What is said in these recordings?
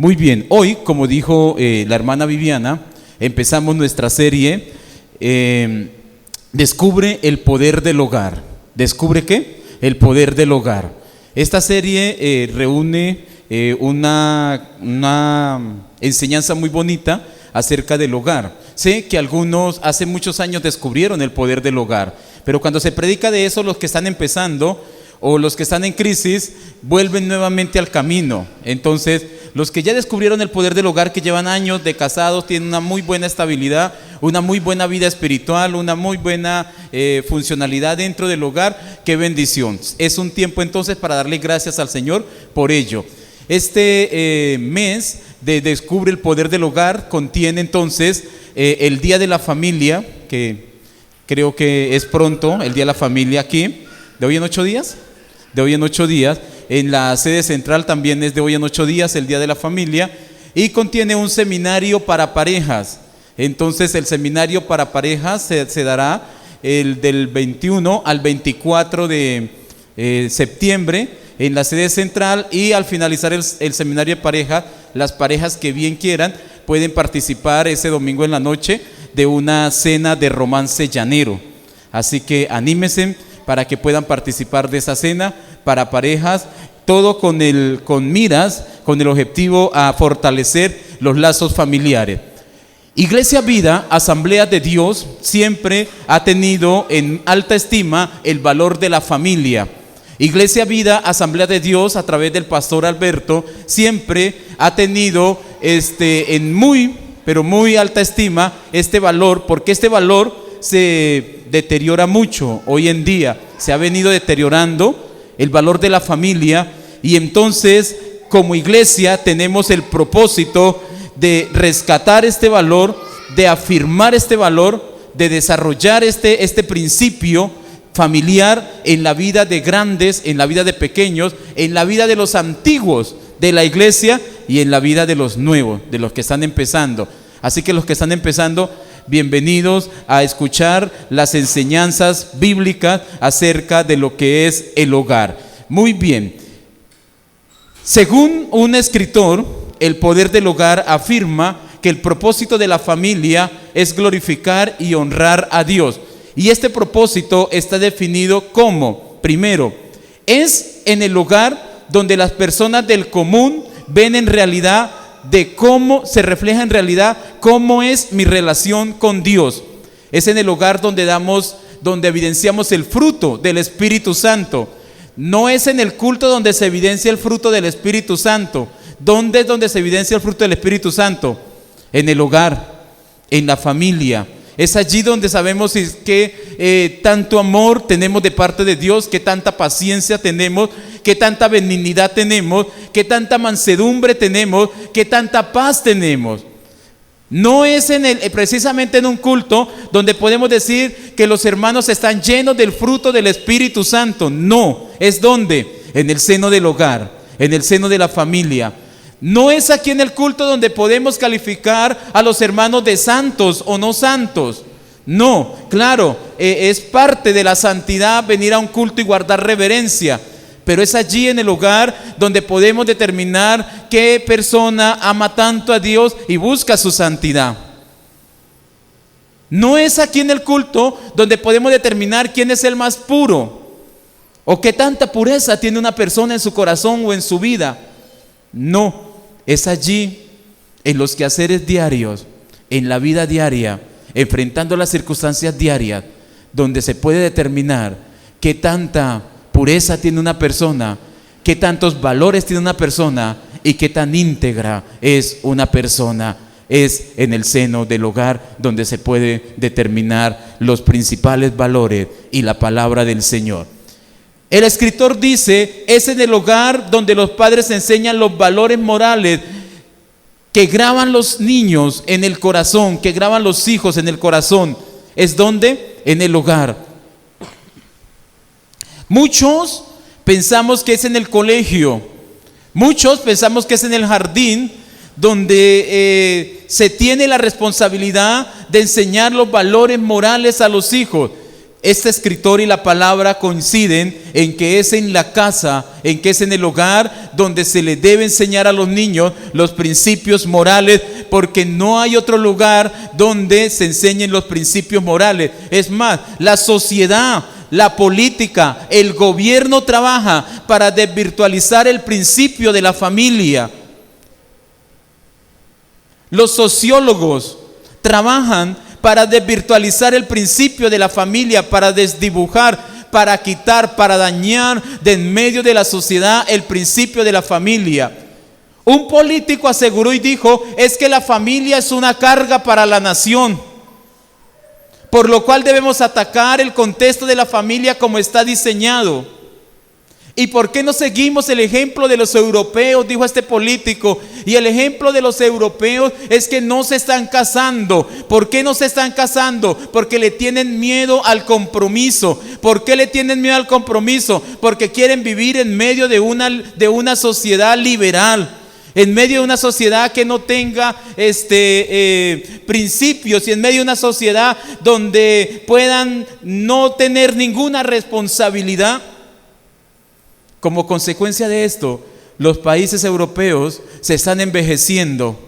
Muy bien, hoy, como dijo la hermana Viviana, empezamos nuestra serie Descubre el poder del hogar. ¿Descubre qué? El poder del hogar. Esta serie reúne una enseñanza muy bonita acerca del hogar. Sé que algunos hace muchos años descubrieron el poder del hogar, pero cuando se predica de eso, los que están empezando o los que están en crisis vuelven nuevamente al camino. Entonces, los que ya descubrieron el poder del hogar, que llevan años de casados, tienen una muy buena estabilidad, una muy buena vida espiritual, una muy buena funcionalidad dentro del hogar. ¡Qué bendición! Es un tiempo entonces para darle gracias al Señor por ello. Este mes de Descubre el poder del hogar contiene entonces el Día de la Familia, que creo que es pronto, el Día de la Familia aquí, de hoy en 8 días. De hoy en 8 días, en la sede central también es de hoy en 8 días, el Día de la Familia, y contiene un seminario para parejas. Entonces el seminario para parejas se dará el del 21 al 24 de septiembre en la sede central, y al finalizar el seminario de pareja, las parejas que bien quieran pueden participar ese domingo en la noche de una cena de romance llanero. Así que anímense para que puedan participar de esa cena para parejas, todo con miras, con el objetivo a fortalecer los lazos familiares. Iglesia Vida, Asamblea de Dios, siempre ha tenido en alta estima el valor de la familia. Iglesia Vida, Asamblea de Dios, a través del pastor Alberto, siempre ha tenido en muy, pero muy alta estima este valor, porque este valor se deteriora mucho hoy en día. Se ha venido deteriorando el valor de la familia, y entonces como iglesia tenemos el propósito de rescatar este valor, de afirmar este valor, de desarrollar este principio familiar en la vida de grandes, en la vida de pequeños, en la vida de los antiguos de la iglesia y en la vida de los nuevos, de los que están empezando. Así que los que están empezando, bienvenidos a escuchar las enseñanzas bíblicas acerca de lo que es el hogar. Muy bien. Según un escritor, el poder del hogar afirma que el propósito de la familia es glorificar y honrar a Dios. Y este propósito está definido como, primero, es en el hogar donde las personas del común ven en realidad de cómo se refleja en realidad cómo es mi relación con Dios. Es en el hogar donde evidenciamos el fruto del Espíritu Santo. No es en el culto donde se evidencia el fruto del Espíritu Santo. ¿Dónde es donde se evidencia el fruto del Espíritu Santo? En el hogar, en la familia. Es allí donde sabemos que tanto amor tenemos de parte de Dios, que tanta paciencia tenemos, que tanta benignidad tenemos, que tanta mansedumbre tenemos, que tanta paz tenemos. No es precisamente en un culto donde podemos decir que los hermanos están llenos del fruto del Espíritu Santo. No, es donde, en el seno del hogar, en el seno de la familia. No es aquí en el culto donde podemos calificar a los hermanos de santos o no santos. No, claro, es parte de la santidad venir a un culto y guardar reverencia. Pero es allí en el hogar donde podemos determinar qué persona ama tanto a Dios y busca su santidad. No es aquí en el culto donde podemos determinar quién es el más puro o qué tanta pureza tiene una persona en su corazón o en su vida. No, es allí en los quehaceres diarios, en la vida diaria, enfrentando las circunstancias diarias, donde se puede determinar qué tanta pureza tiene una persona, qué tantos valores tiene una persona y qué tan íntegra es una persona. Es en el seno del hogar donde se puede determinar los principales valores y la palabra del Señor. El escritor dice, es en el hogar donde los padres enseñan los valores morales que graban los niños en el corazón, que graban los hijos en el corazón. ¿Es donde? En el hogar. Muchos pensamos que es en el colegio, muchos pensamos que es en el jardín, donde se tiene la responsabilidad de enseñar los valores morales a los hijos. este escritor y la palabra coinciden en que es en la casa, en que es en el hogar donde se le debe enseñar a los niños los principios morales, porque no hay otro lugar donde se enseñen los principios morales. Es más, la sociedad, la política, el gobierno trabaja para desvirtualizar el principio de la familia. Los sociólogos trabajan para desvirtualizar el principio de la familia, para desdibujar, para quitar, para dañar de en medio de la sociedad el principio de la familia. Un político aseguró y dijo, es que la familia es una carga para la nación, por lo cual debemos atacar el contexto de la familia como está diseñado. ¿Y por qué no seguimos el ejemplo de los europeos?, dijo este político. Y el ejemplo de los europeos es que no se están casando. ¿Por qué no se están casando? Porque le tienen miedo al compromiso. ¿Por qué le tienen miedo al compromiso? Porque quieren vivir en medio de una sociedad liberal, en medio de una sociedad que no tenga principios, y en medio de una sociedad donde puedan no tener ninguna responsabilidad. Como consecuencia de esto, los países europeos se están envejeciendo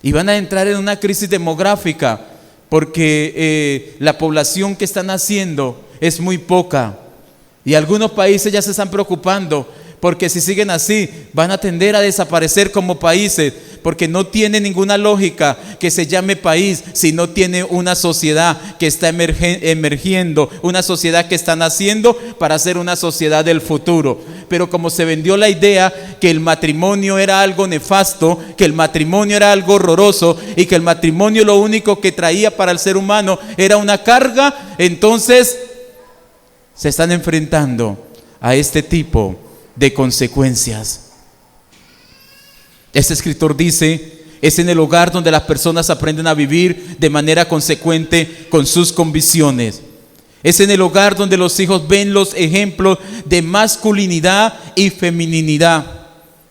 y van a entrar en una crisis demográfica porque la población que están naciendo es muy poca, y algunos países ya se están preocupando porque si siguen así van a tender a desaparecer como países, porque no tiene ninguna lógica que se llame país si no tiene una sociedad que está emergiendo, una sociedad que está naciendo para ser una sociedad del futuro. Pero como se vendió la idea que el matrimonio era algo nefasto, que el matrimonio era algo horroroso y que el matrimonio lo único que traía para el ser humano era una carga, entonces se están enfrentando a este tipo de consecuencias. Este escritor dice, es en el hogar donde las personas aprenden a vivir de manera consecuente con sus convicciones. Es en el hogar donde los hijos ven los ejemplos de masculinidad y feminidad.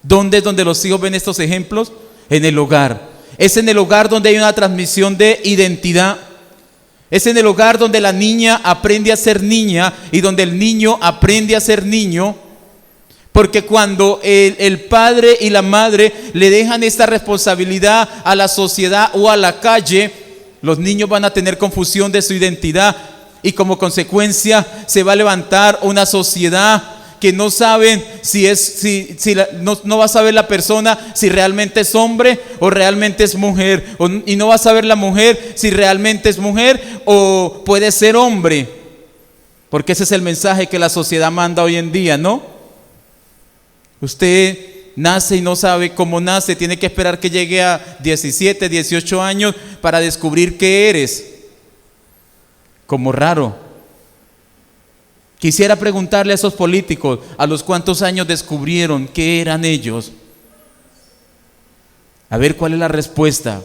¿Dónde es donde los hijos ven estos ejemplos? En el hogar. Es en el hogar donde hay una transmisión de identidad. Es en el hogar donde la niña aprende a ser niña y donde el niño aprende a ser niño. Porque cuando el padre y la madre le dejan esta responsabilidad a la sociedad o a la calle, los niños van a tener confusión de su identidad, y como consecuencia se va a levantar una sociedad que no saben no va a saber la persona si realmente es hombre o realmente es mujer, y no va a saber la mujer si realmente es mujer o puede ser hombre, porque ese es el mensaje que la sociedad manda hoy en día, ¿no? Usted nace y no sabe cómo nace, tiene que esperar que llegue a 17, 18 años para descubrir qué eres. Como raro. Quisiera preguntarle a esos políticos, ¿a los cuántos años descubrieron qué eran ellos? A ver cuál es la respuesta.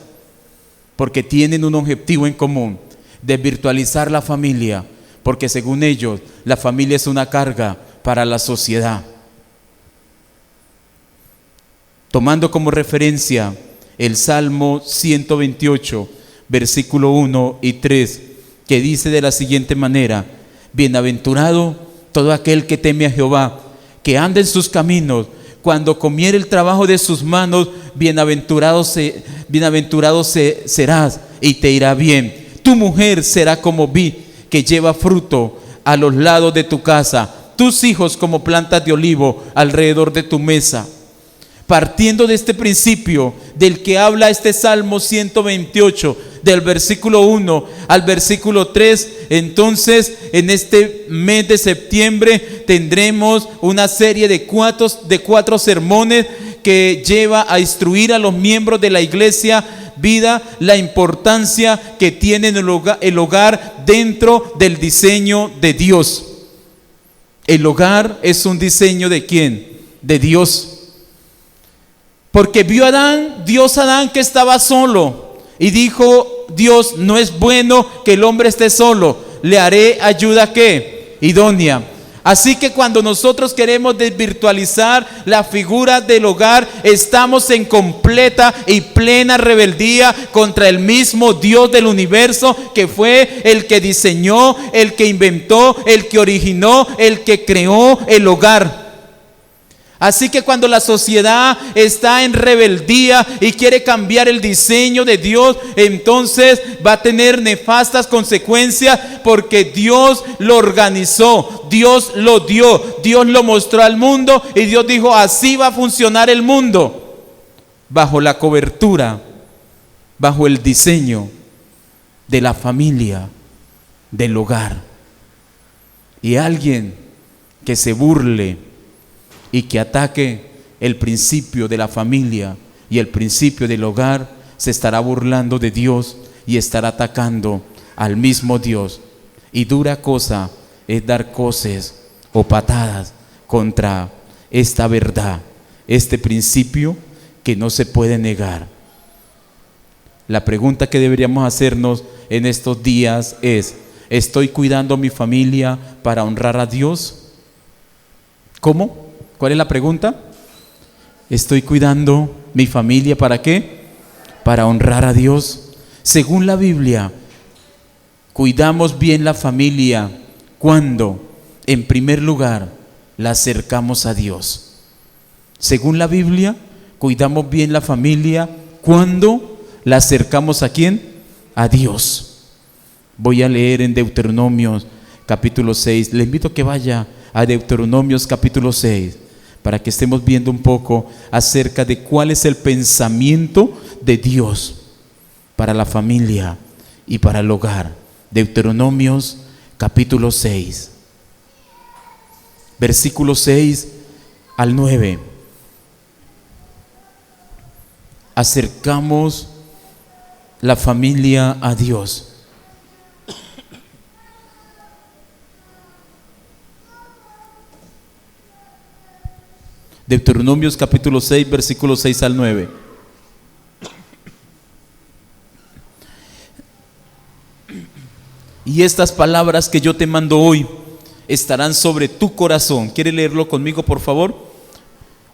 Porque tienen un objetivo en común: desvirtualizar la familia, porque según ellos la familia es una carga para la sociedad. Tomando como referencia el Salmo 128, versículo 1 y 3, que dice de la siguiente manera: bienaventurado todo aquel que teme a Jehová, que anda en sus caminos. Cuando comiere el trabajo de sus manos, bienaventurado serás y te irá bien. Tu mujer será como vid que lleva fruto a los lados de tu casa, tus hijos como plantas de olivo alrededor de tu mesa. Partiendo de este principio del que habla este Salmo 128, del versículo 1 al versículo 3, entonces en este mes de septiembre tendremos una serie de cuatro sermones que lleva a instruir a los miembros de la iglesia Vida la importancia que tiene el hogar dentro del diseño de Dios. El hogar es un diseño ¿de quién? De Dios. Porque vio Dios a Adán que estaba solo, y dijo Dios: no es bueno que el hombre esté solo, le haré ayuda ¿qué? Idónea. Así que cuando nosotros queremos desvirtualizar la figura del hogar, estamos en completa y plena rebeldía contra el mismo Dios del universo, que fue el que diseñó, el que inventó, el que originó, el que creó el hogar. Así que cuando la sociedad está en rebeldía y quiere cambiar el diseño de Dios, entonces va a tener nefastas consecuencias, porque Dios lo organizó, Dios lo dio, Dios lo mostró al mundo y Dios dijo: así va a funcionar el mundo, bajo la cobertura, bajo el diseño de la familia, del hogar. Y alguien que se burle y que ataque el principio de la familia y el principio del hogar, se estará burlando de Dios y estará atacando al mismo Dios. Y dura cosa es dar coces o patadas contra esta verdad, este principio que no se puede negar. La pregunta que deberíamos hacernos en estos días es: ¿estoy cuidando a mi familia para honrar a Dios? ¿Cómo? ¿Cuál es la pregunta? ¿Estoy cuidando mi familia para qué? Para honrar a Dios. Según la Biblia, cuidamos bien la familia cuando, en primer lugar, la acercamos a Dios. Según la Biblia, cuidamos bien la familia cuando la acercamos ¿a quién? A Dios. Voy a leer en Deuteronomios capítulo 6. Le invito a que vaya a Deuteronomios capítulo 6 para que estemos viendo un poco acerca de cuál es el pensamiento de Dios para la familia y para el hogar. Deuteronomios capítulo 6, versículos 6 al 9. Acercamos la familia a Dios. Deuteronomios capítulo 6, versículos 6 al 9. Y estas palabras que yo te mando hoy estarán sobre tu corazón. ¿Quiere leerlo conmigo, por favor?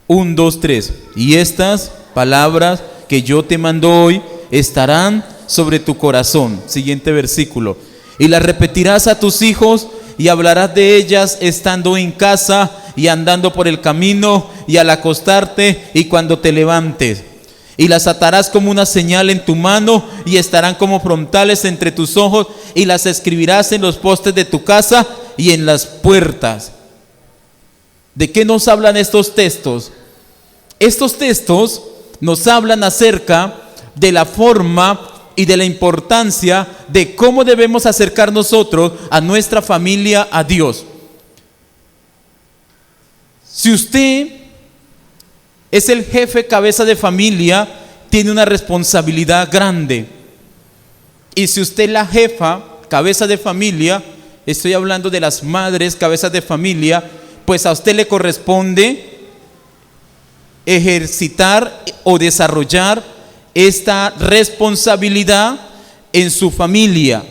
1, 2, 3. Y estas palabras que yo te mando hoy estarán sobre tu corazón. Siguiente versículo. Y las repetirás a tus hijos y hablarás de ellas estando en casa y andando por el camino y al acostarte y cuando te levantes. Y las atarás como una señal en tu mano y estarán como frontales entre tus ojos, y las escribirás en los postes de tu casa y en las puertas. ¿De qué nos hablan estos textos? Estos textos nos hablan acerca de la forma y de la importancia de cómo debemos acercar nosotros a nuestra familia a Dios. Si usted es el jefe, cabeza de familia, tiene una responsabilidad grande. Y si usted es la jefa, cabeza de familia, estoy hablando de las madres, cabezas de familia, pues a usted le corresponde ejercitar o desarrollar esta responsabilidad en su familia.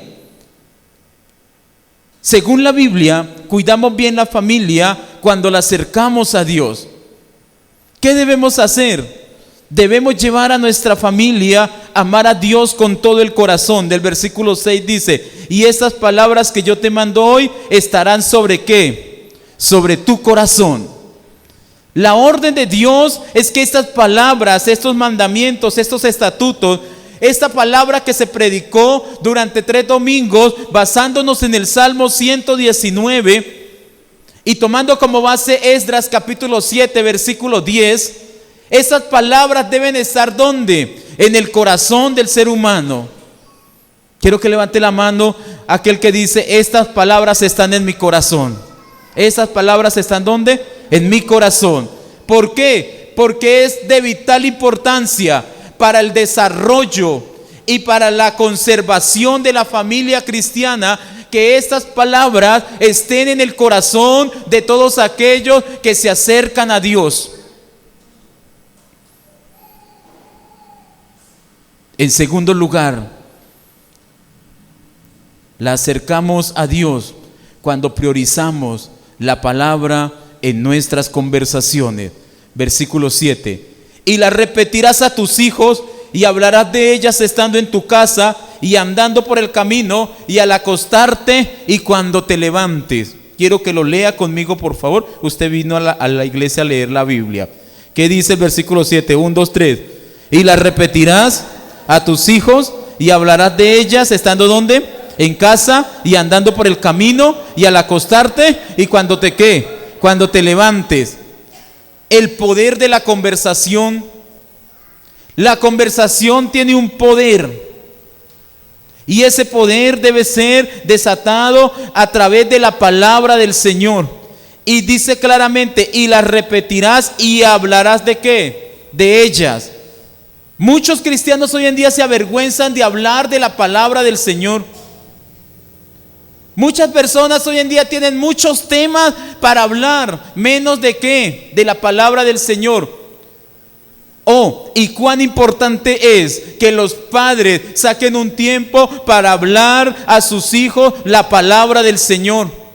Según la Biblia, cuidamos bien la familia cuando la acercamos a Dios. ¿Qué debemos hacer? Debemos llevar a nuestra familia a amar a Dios con todo el corazón. Del versículo 6 dice: y estas palabras que yo te mando hoy estarán sobre ¿qué? Sobre tu corazón. La orden de Dios es que estas palabras, estos mandamientos, estos estatutos, esta palabra que se predicó durante 3 domingos, basándonos en el Salmo 119 y tomando como base Esdras capítulo 7, versículo 10, esas palabras deben estar ¿dónde? En el corazón del ser humano. Quiero que levante la mano aquel que dice: estas palabras están en mi corazón. Esas palabras están ¿dónde? En mi corazón. ¿Por qué? Porque es de vital importancia para el desarrollo y para la conservación de la familia cristiana que estas palabras estén en el corazón de todos aquellos que se acercan a Dios. En segundo lugar, la acercamos a Dios cuando priorizamos la palabra en nuestras conversaciones. Versículo 7. Y la repetirás a tus hijos y hablarás de ellas estando en tu casa y andando por el camino y al acostarte y cuando te levantes. Quiero que lo lea conmigo, por favor. Usted vino a la iglesia a leer la Biblia. ¿Qué dice el versículo 7? 1, 2, 3. Y la repetirás a tus hijos y hablarás de ellas estando ¿dónde? En casa y andando por el camino y al acostarte y cuando te ¿qué? Cuando te levantes. El poder de la conversación. La conversación tiene un poder. Y ese poder debe ser desatado a través de la palabra del Señor. Y dice claramente, y las repetirás y hablarás ¿de qué? De ellas. Muchos cristianos hoy en día se avergüenzan de hablar de la palabra del Señor. Muchas personas hoy en día tienen muchos temas para hablar, menos de qué, de la palabra del Señor. Y cuán importante es que los padres saquen un tiempo para hablar a sus hijos la palabra del Señor.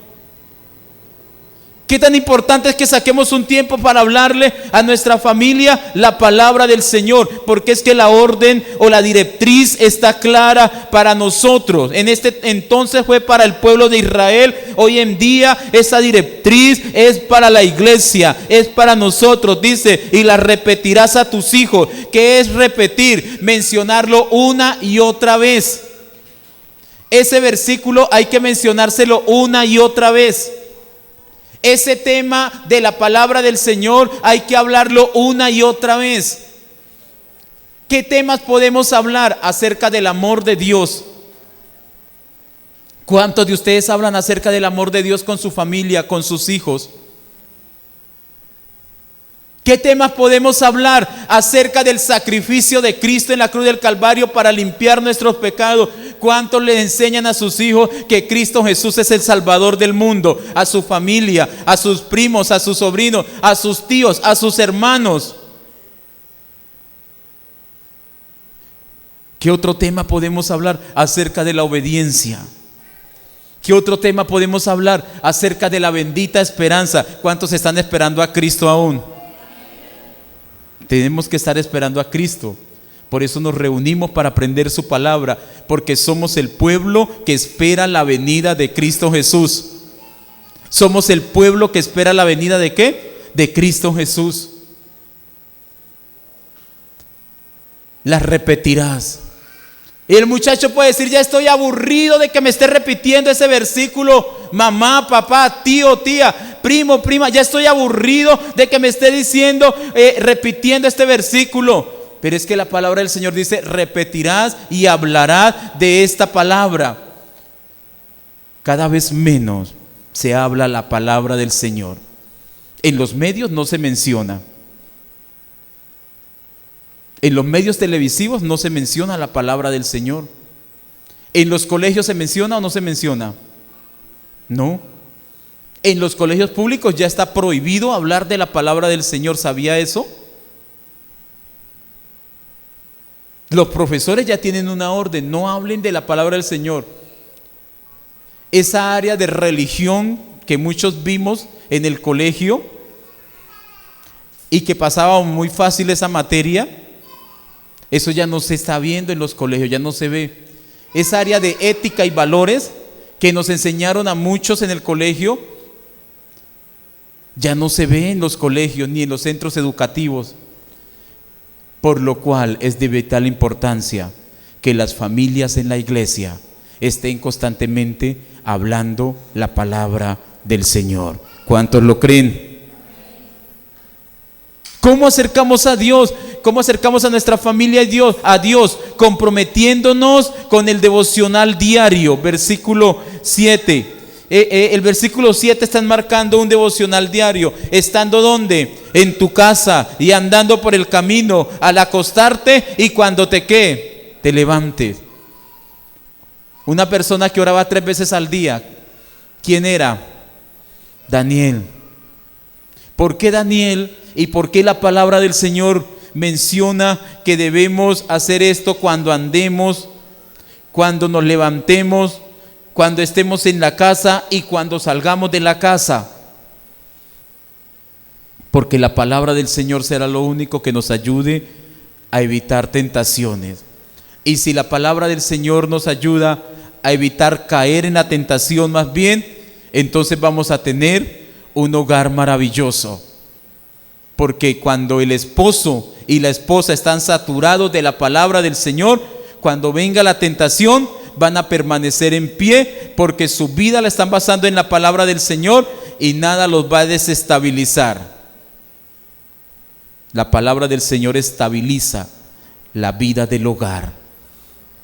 Qué tan importante es que saquemos un tiempo para hablarle a nuestra familia la palabra del Señor, porque es que la orden o la directriz está clara para nosotros. En este entonces fue para el pueblo de Israel. Hoy en día esa directriz es para la iglesia, es para nosotros. Dice, y la repetirás a tus hijos. ¿Qué es repetir? Mencionarlo una y otra vez. Ese versículo hay que mencionárselo una y otra vez. Ese tema de la palabra del Señor hay que hablarlo una y otra vez. ¿Qué temas podemos hablar? Acerca del amor de Dios. ¿Cuántos de ustedes hablan acerca del amor de Dios con su familia, con sus hijos? ¿Qué temas podemos hablar? Acerca del sacrificio de Cristo en la cruz del Calvario para limpiar nuestros pecados. ¿Cuántos le enseñan a sus hijos que Cristo Jesús es el Salvador del mundo? A su familia, a sus primos, a sus sobrinos, a sus tíos, a sus hermanos. ¿Qué otro tema podemos hablar? Acerca de la obediencia. ¿Qué otro tema podemos hablar? Acerca de la bendita esperanza. ¿Cuántos están esperando a Cristo aún? Tenemos que estar esperando a Cristo. Por eso nos reunimos para aprender su palabra, porque somos el pueblo que espera la venida de Cristo Jesús. Somos el pueblo que espera la venida ¿de qué? De Cristo Jesús. Las repetirás. Y el muchacho puede decir, ya estoy aburrido de que me esté repitiendo ese versículo. Mamá, papá, tío, tía, primo, prima, ya estoy aburrido de que me esté diciendo, repitiendo este versículo. Pero es que la palabra del Señor dice, repetirás y hablarás de esta palabra. Cada vez menos se habla la palabra del Señor. En los medios no se menciona. En los medios televisivos no se menciona la palabra del Señor. ¿En los colegios se menciona o no se menciona? No. En los colegios públicos ya está prohibido hablar de la palabra del Señor. ¿Sabía eso? Los profesores ya tienen una orden, no hablen de la palabra del Señor. Esa área de religión que muchos vimos en el colegio y que pasaba muy fácil esa materia, eso ya no se está viendo en los colegios, ya no se ve. Esa área de ética y valores que nos enseñaron a muchos en el colegio, ya no se ve en los colegios ni en los centros educativos. Por lo cual es de vital importancia que las familias en la iglesia estén constantemente hablando la palabra del Señor. ¿Cuántos lo creen? ¿Cómo acercamos a Dios? ¿Cómo acercamos a nuestra familia a Dios? Comprometiéndonos con el devocional diario. Versículo 7. El versículo 7 está marcando un devocional diario. ¿Estando dónde? En tu casa y andando por el camino, al acostarte y cuando te levantes. Una persona que oraba 3 veces al día. ¿Quién era? Daniel. ¿Por qué Daniel? ¿Y por qué la palabra del Señor menciona que debemos hacer esto cuando andemos, cuando nos levantemos, cuando estemos en la casa y cuando salgamos de la casa? porque la palabra del Señor será lo único que nos ayude a evitar tentaciones. Y si la palabra del Señor nos ayuda a evitar caer en la tentación más bien, entonces vamos a tener un hogar maravilloso. Porque cuando el esposo y la esposa están saturados de la palabra del Señor, cuando venga la tentación, van a permanecer en pie, porque su vida la están basando en la palabra del Señor y nada los va a desestabilizar. La palabra del Señor estabiliza la vida del hogar.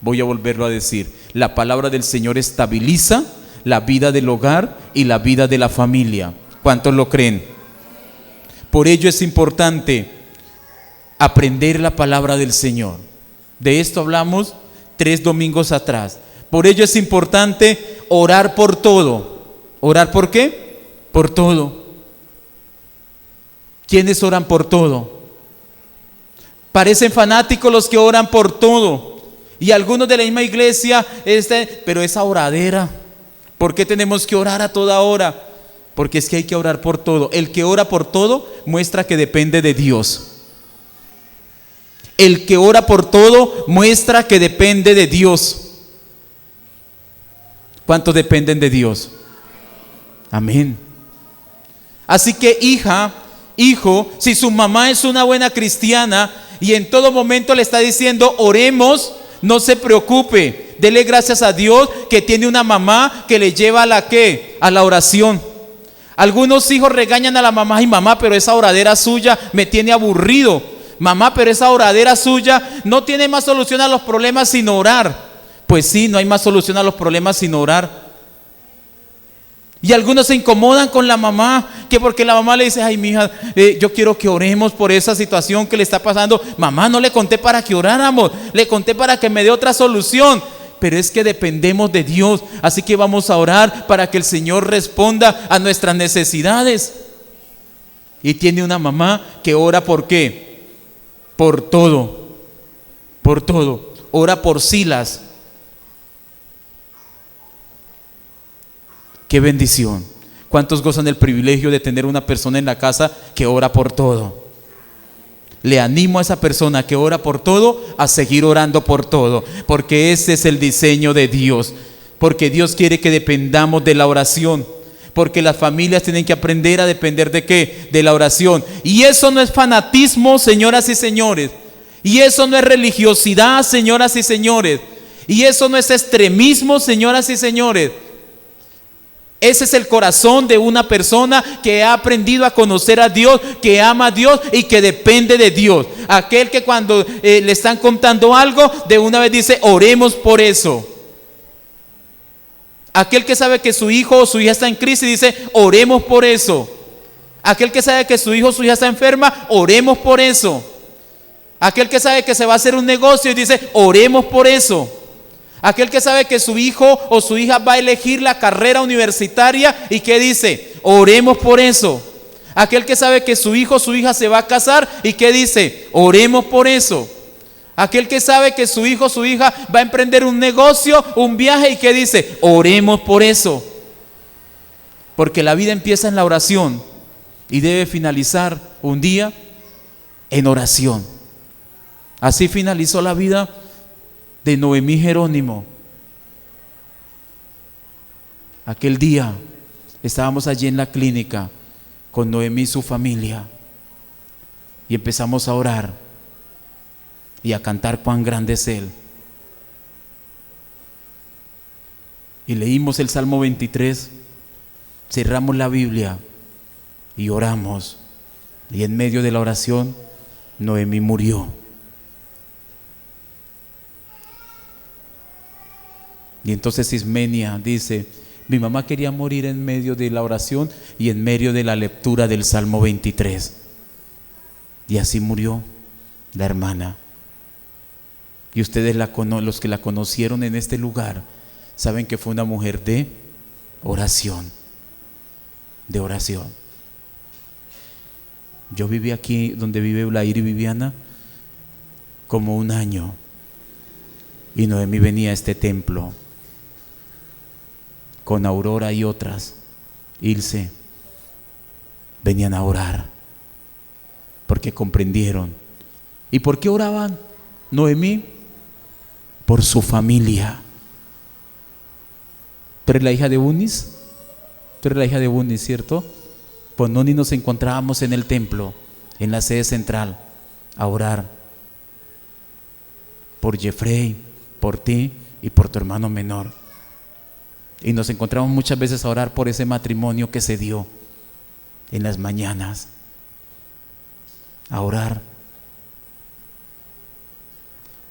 Voy a volverlo a decir. La palabra del Señor estabiliza la vida del hogar y la vida de la familia. ¿Cuántos lo creen? Por ello es importante aprender la palabra del Señor. De esto hablamos 3 domingos atrás. Por ello es importante orar por todo. ¿Orar por qué? Por todo. ¿Quiénes oran por todo? Parecen fanáticos los que oran por todo. Y algunos de la misma iglesia, pero esa oradera, ¿por qué tenemos que orar a toda hora? Porque es que hay que orar por todo. El que ora por todo muestra que depende de Dios. El que ora por todo muestra que depende de Dios. ¿Cuántos dependen de Dios? Amén. Así que hija, hijo, si su mamá es una buena cristiana y en todo momento le está diciendo oremos, no se preocupe, dele gracias a Dios que tiene una mamá que le lleva a la ¿qué? A la oración. Algunos hijos regañan a la mamá: ay mamá, pero esa oradera suya me tiene aburrido. Mamá, pero esa oradera suya no tiene más solución a los problemas sino orar. Pues sí, no hay más solución a los problemas sino orar. Y algunos se incomodan con la mamá, que porque la mamá le dice: ay mija, yo quiero que oremos por esa situación que le está pasando. Mamá, no le conté para que oráramos, le conté para que me dé otra solución. Pero es que dependemos de Dios, así que vamos a orar para que el Señor responda a nuestras necesidades. Y tiene una mamá que ora ¿por qué? Por todo, por todo. Ora por Silas. Qué bendición. ¿Cuántos gozan el privilegio de tener una persona en la casa que ora por todo? Le animo a esa persona que ora por todo a seguir orando por todo, porque ese es el diseño de Dios. Porque Dios quiere que dependamos de la oración. Porque las familias tienen que aprender a depender ¿de qué? De la oración. Y eso no es fanatismo, señoras y señores. Y eso no es religiosidad, señoras y señores. Y eso no es extremismo, señoras y señores. Ese es el corazón de una persona que ha aprendido a conocer a Dios, que ama a Dios y que depende de Dios. Aquel que cuando le están contando algo, de una vez dice: oremos por eso. Aquel que sabe que su hijo o su hija está en crisis, dice: oremos por eso. Aquel que sabe que su hijo o su hija está enferma, oremos por eso. Aquel que sabe que se va a hacer un negocio y dice: oremos por eso. Aquel que sabe que su hijo o su hija va a elegir la carrera universitaria y que dice: oremos por eso. Aquel que sabe que su hijo o su hija se va a casar y que dice: oremos por eso. Aquel que sabe que su hijo o su hija va a emprender un negocio, un viaje y que dice: oremos por eso. Porque la vida empieza en la oración y debe finalizar un día en oración. Así finalizó la vida de Noemí Jerónimo. Aquel día estábamos allí en la clínica con Noemí y su familia y empezamos a orar y a cantar cuán grande es Él. Y leímos el Salmo 23, cerramos la Biblia y oramos. Y en medio de la oración, Noemí murió. Y entonces Ismenia dice: mi mamá quería morir en medio de la oración y en medio de la lectura del Salmo 23. Y así murió la hermana. Y ustedes los que la conocieron en este lugar saben que fue una mujer de oración. De oración. Yo viví aquí donde vive Blair y Viviana como 1 año. Y Noemí venía a este templo con Aurora y otras, Ilse, venían a orar porque comprendieron. ¿Y por qué oraban, Noemí? Por su familia. ¿Tú eres la hija de Bunis? Tú eres la hija de Bunis, ¿cierto? Pues Noni nos encontrábamos en el templo, en la sede central, a orar por Jeffrey, por ti y por tu hermano menor. Y nos encontramos muchas veces a orar por ese matrimonio que se dio en las mañanas. A orar.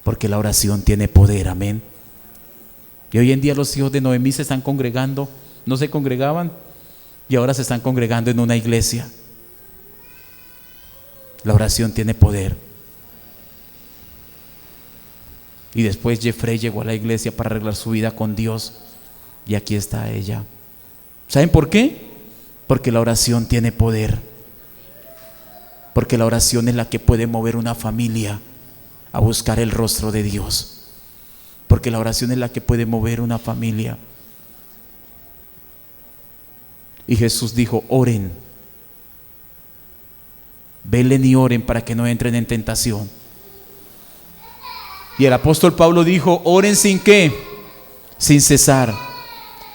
Porque la oración tiene poder, amén. Y hoy en día los hijos de Noemí se están congregando, no se congregaban y ahora se están congregando en una iglesia. La oración tiene poder. Y después Jeffrey llegó a la iglesia para arreglar su vida con Dios y aquí está ella. ¿Saben por qué? Porque la oración tiene poder. Porque la oración es la que puede mover una familia a buscar el rostro de Dios. Porque la oración es la que puede mover una familia. Y Jesús dijo: oren, velen y oren para que no entren en tentación. Y el apóstol Pablo dijo: oren sin qué, sin cesar.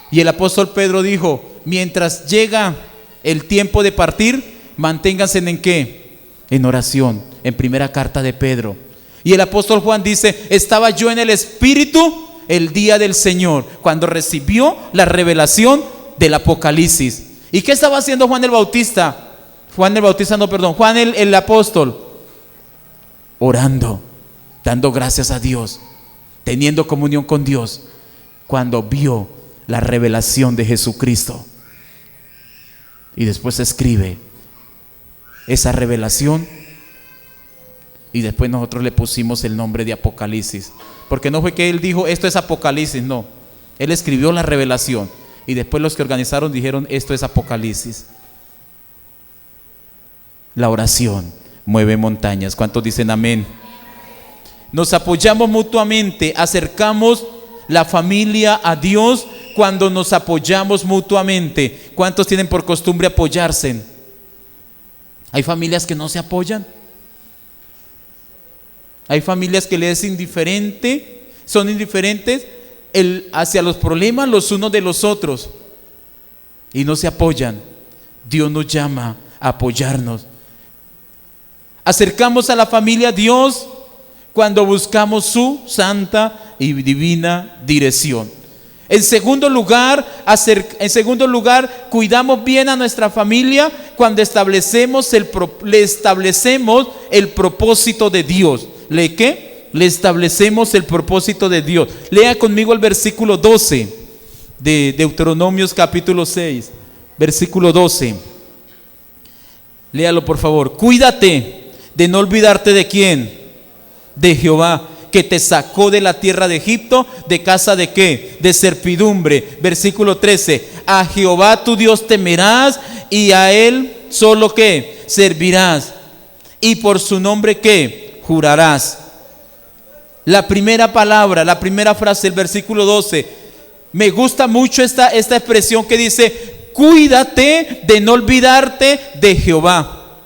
Y el apóstol Pedro dijo: mientras llega el tiempo de partir, manténganse en qué, en oración, en primera carta de Pedro. Y el apóstol Juan dice: estaba yo en el Espíritu el día del Señor, cuando recibió la revelación del Apocalipsis. ¿Y qué estaba haciendo Juan el Bautista? Juan el apóstol. Orando, dando gracias a Dios, teniendo comunión con Dios, cuando vio la revelación de Jesucristo. Y después escribe esa revelación. Y después nosotros le pusimos el nombre de Apocalipsis. Porque no fue que él dijo: esto es Apocalipsis, no. Él escribió la revelación. Y después los que organizaron dijeron: esto es Apocalipsis. La oración mueve montañas. ¿Cuántos dicen amén? Nos apoyamos mutuamente, acercamos la familia a Dios cuando nos apoyamos mutuamente. ¿Cuántos tienen por costumbre apoyarse? ¿Hay familias que no se apoyan? Hay familias que les es indiferente, son indiferentes hacia los problemas los unos de los otros y no se apoyan. Dios nos llama a apoyarnos. Acercamos a la familia a Dios cuando buscamos su santa y divina dirección. En segundo lugar, cuidamos bien a nuestra familia cuando le establecemos el propósito de Dios. ¿Le qué? Le establecemos el propósito de Dios. Lea conmigo el versículo 12 de Deuteronomios capítulo 6, versículo 12. Léalo por favor. Cuídate de no olvidarte de quién, de Jehová, que te sacó de la tierra de Egipto, de casa de qué, de servidumbre. Versículo 13. A Jehová tu Dios temerás y a él solo que servirás, y por su nombre que jurarás. La primera palabra, la primera frase del versículo 12, me gusta mucho esta expresión que dice: cuídate de no olvidarte de Jehová.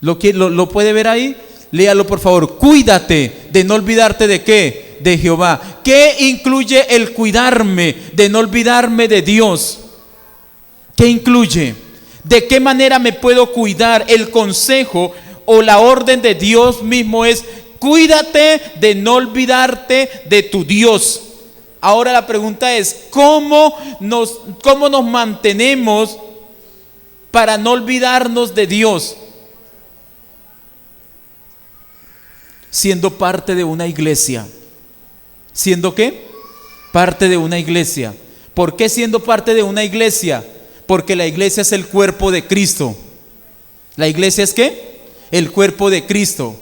¿Lo puede ver ahí? Léalo por favor. Cuídate de no olvidarte de qué, de Jehová. ¿Qué incluye el cuidarme de no olvidarme de Dios? ¿Qué incluye? ¿De qué manera me puedo cuidar? El consejo o la orden de Dios mismo es: cuídate de no olvidarte de tu Dios. Ahora la pregunta es: ¿cómo nos mantenemos para no olvidarnos de Dios? Siendo parte de una iglesia. ¿Siendo qué? Parte de una iglesia. ¿Por qué siendo parte de una iglesia? Porque la iglesia es el cuerpo de Cristo. ¿La iglesia es qué? El cuerpo de Cristo.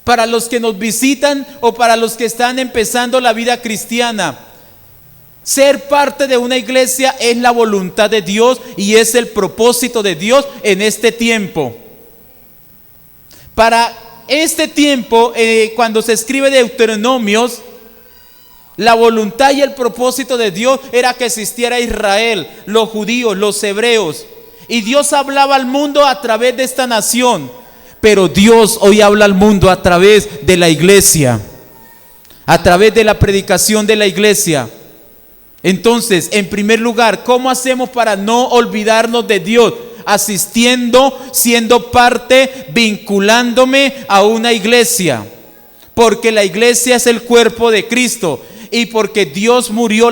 Para los que nos visitan o para los que están empezando la vida cristiana, ser parte de una iglesia es la voluntad de Dios y es el propósito de Dios en este tiempo. Para este tiempo, cuando se escribe Deuteronomios, la voluntad y el propósito de Dios era que existiera Israel, los judíos, los hebreos. Y Dios hablaba al mundo a través de esta nación. Pero Dios hoy habla al mundo a través de la iglesia, a través de la predicación de la iglesia. Entonces, en primer lugar, ¿cómo hacemos para no olvidarnos de Dios? Asistiendo, siendo parte, vinculándome a una iglesia. Porque la iglesia es el cuerpo de Cristo. Y porque Dios murió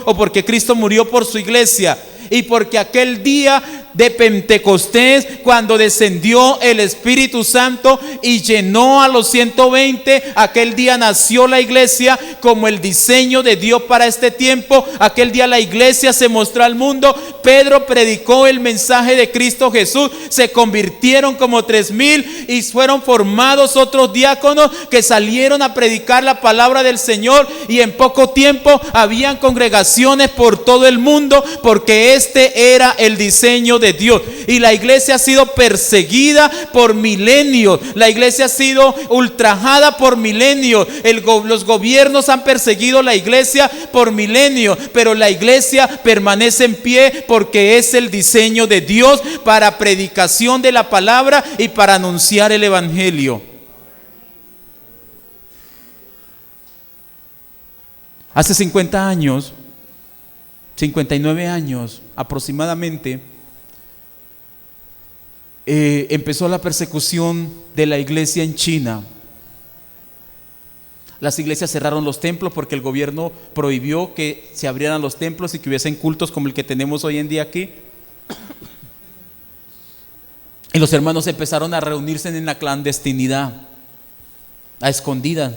o porque Cristo murió por su iglesia. Y porque aquel día de Pentecostés, cuando descendió el Espíritu Santo y llenó a los 120, aquel día nació la iglesia como el diseño de Dios para este tiempo. Aquel día la iglesia se mostró al mundo. Pedro predicó el mensaje de Cristo Jesús. Se convirtieron como 3,000 y fueron formados otros diáconos que salieron a predicar la palabra del Señor. Y en poco tiempo habían congregaciones por todo el mundo, porque este era el diseño de Dios. Y la iglesia ha sido perseguida por milenios. La iglesia ha sido ultrajada por milenios. Los gobiernos han perseguido la iglesia por milenios, pero la iglesia permanece en pie porque es el diseño de Dios para predicación de la palabra y para anunciar el evangelio. Hace 50 años, 59 años aproximadamente, empezó la persecución de la iglesia en China. Las iglesias cerraron los templos porque el gobierno prohibió que se abrieran los templos y que hubiesen cultos como el que tenemos hoy en día aquí. Y los hermanos empezaron a reunirse en la clandestinidad, a escondidas.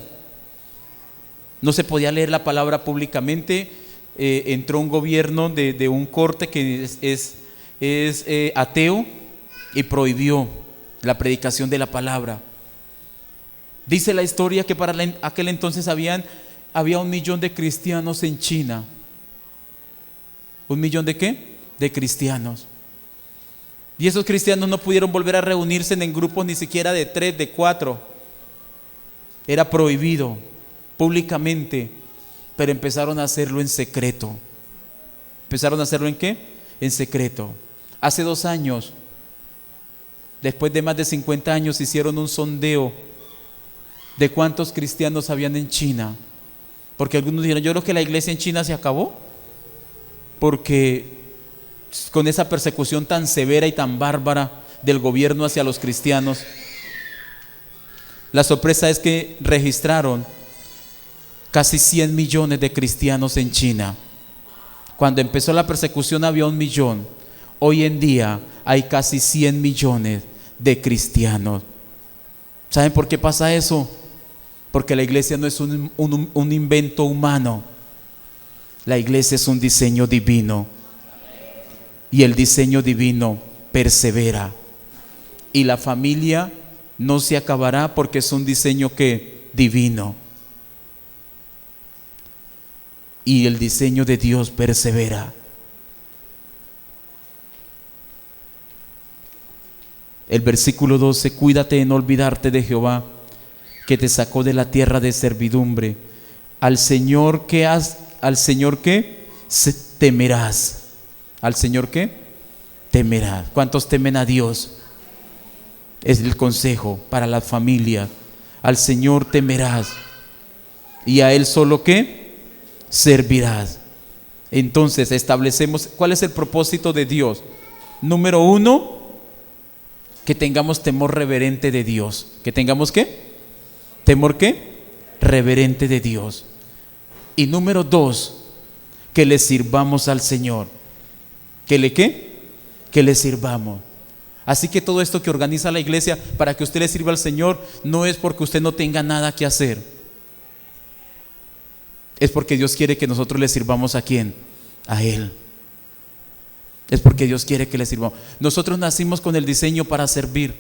No se podía leer la palabra públicamente. Entró un gobierno de un corte que es ateo y prohibió la predicación de la palabra. Dice la historia que para aquel entonces había 1,000,000 de cristianos en China. ¿1,000,000 de qué? De cristianos. Y esos cristianos no pudieron volver a reunirse en grupos ni siquiera de 3, de 4. Era prohibido públicamente, pero empezaron a hacerlo en secreto. ¿Empezaron a hacerlo en qué? En secreto. Hace 2 años, después de más de 50 años, hicieron un sondeo de cuántos cristianos habían en China. Porque algunos dijeron, yo creo que la iglesia en China se acabó, porque con esa persecución tan severa y tan bárbara del gobierno hacia los cristianos, la sorpresa es que registraron casi 100 millones de cristianos en China. Cuando empezó la persecución había 1,000,000. Hoy en día hay casi 100 millones de cristianos. ¿Saben por qué pasa eso? Porque la iglesia no es un invento humano. La iglesia es un diseño divino. Y el diseño divino persevera. Y la familia no se acabará porque es un diseño divino. Y el diseño de Dios persevera. El versículo 12: cuídate de no olvidarte de Jehová, que te sacó de la tierra de servidumbre. Al Señor que temerás. ¿Al Señor qué? Temerás. ¿Cuántos temen a Dios? Es el consejo para la familia. Al Señor temerás y a Él solo ¿qué? Servirás. Entonces establecemos cuál es el propósito de Dios. Número 1, que tengamos temor reverente de Dios. ¿Que tengamos qué? ¿Temor qué? Reverente de Dios. Y número 2, que le sirvamos al Señor. ¿Que le qué? Que le sirvamos. Así que todo esto que organiza la iglesia para que usted le sirva al Señor no es porque usted no tenga nada que hacer. Es porque Dios quiere que nosotros le sirvamos ¿a quién? A Él. Es porque Dios quiere que le sirvamos. Nosotros nacimos con el diseño para servir,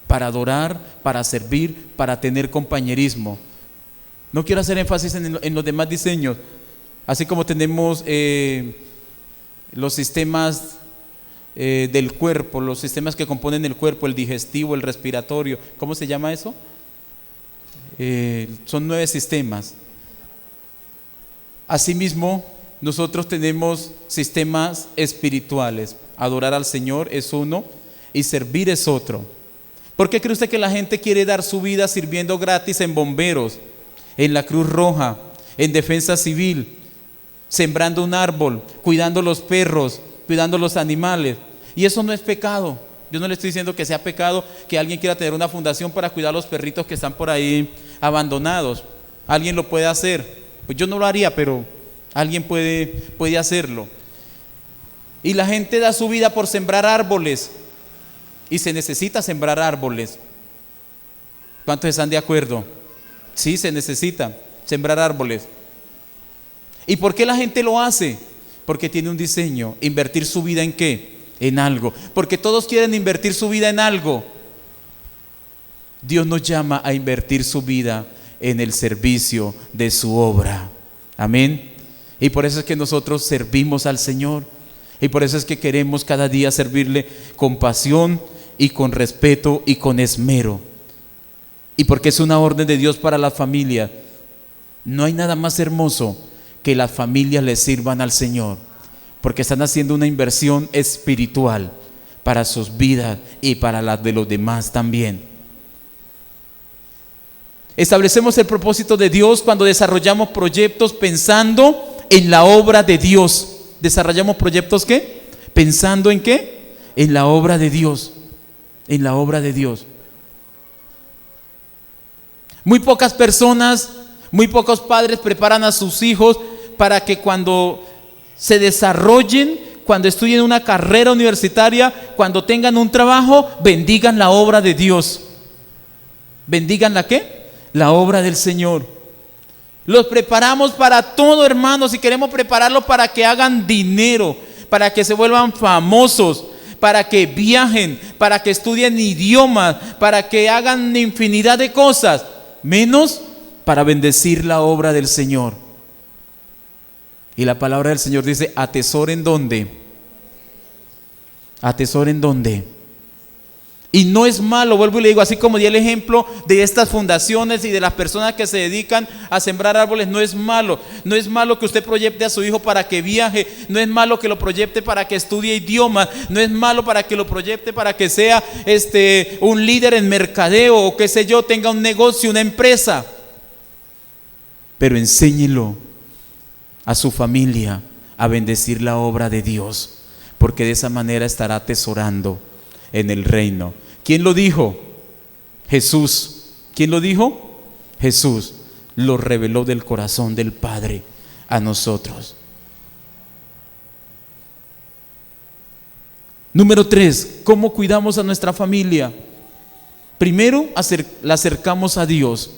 para adorar, para servir, para tener compañerismo. No quiero hacer énfasis en los demás diseños. Así como tenemos los sistemas del cuerpo, los sistemas que componen el cuerpo, el digestivo, el respiratorio. ¿Cómo se llama eso? Son 9 sistemas. Asimismo, nosotros tenemos sistemas espirituales. Adorar al Señor es uno y servir es otro. ¿Por qué cree usted que la gente quiere dar su vida sirviendo gratis en bomberos, en la Cruz Roja, en defensa civil, sembrando un árbol, cuidando los perros, cuidando los animales? Y eso no es pecado. Yo no le estoy diciendo que sea pecado que alguien quiera tener una fundación para cuidar los perritos que están por ahí abandonados. Alguien lo puede hacer. Pues yo no lo haría, pero alguien puede hacerlo. Y la gente da su vida por sembrar árboles. Y se necesita sembrar árboles. ¿Cuántos están de acuerdo? Sí, se necesita sembrar árboles. ¿Y por qué la gente lo hace? Porque tiene un diseño. ¿Invertir su vida en qué? En algo. Porque todos quieren invertir su vida en algo. Dios nos llama a invertir su vida en el servicio de su obra. Amén. Y por eso es que nosotros servimos al Señor. Y por eso es que queremos cada día servirle con pasión y con respeto y con esmero. Y porque es una orden de Dios para la familia. No hay nada más hermoso que las familias le sirvan al Señor, porque están haciendo una inversión espiritual para sus vidas y para las de los demás también. Establecemos el propósito de Dios cuando desarrollamos proyectos pensando en la obra de Dios. ¿Desarrollamos proyectos qué? ¿Pensando en qué? En la obra de Dios. En la obra de Dios. Muy pocas personas, muy pocos padres preparan a sus hijos para que cuando se desarrollen, cuando estudien una carrera universitaria, cuando tengan un trabajo, bendigan la obra de Dios. ¿Bendigan la qué? La obra del Señor. Los preparamos para todo, hermanos, y queremos prepararlos para que hagan dinero, para que se vuelvan famosos, para que viajen, para que estudien idiomas, para que hagan infinidad de cosas, menos para bendecir la obra del Señor. Y la palabra del Señor dice: atesoren ¿dónde? Atesoren ¿dónde? Y no es malo, vuelvo y le digo, así como di el ejemplo de estas fundaciones y de las personas que se dedican a sembrar árboles, no es malo. No es malo que usted proyecte a su hijo para que viaje, no es malo que lo proyecte para que estudie idiomas, no es malo para que lo proyecte para que sea un líder en mercadeo o qué sé yo, tenga un negocio, una empresa. Pero enséñelo a su familia a bendecir la obra de Dios, porque de esa manera estará atesorando en el reino. ¿Quién lo dijo? Jesús. ¿Quién lo dijo? Jesús. Lo reveló del corazón del Padre a nosotros. Número 3, ¿cómo cuidamos a nuestra familia? Primero, la acercamos a Dios.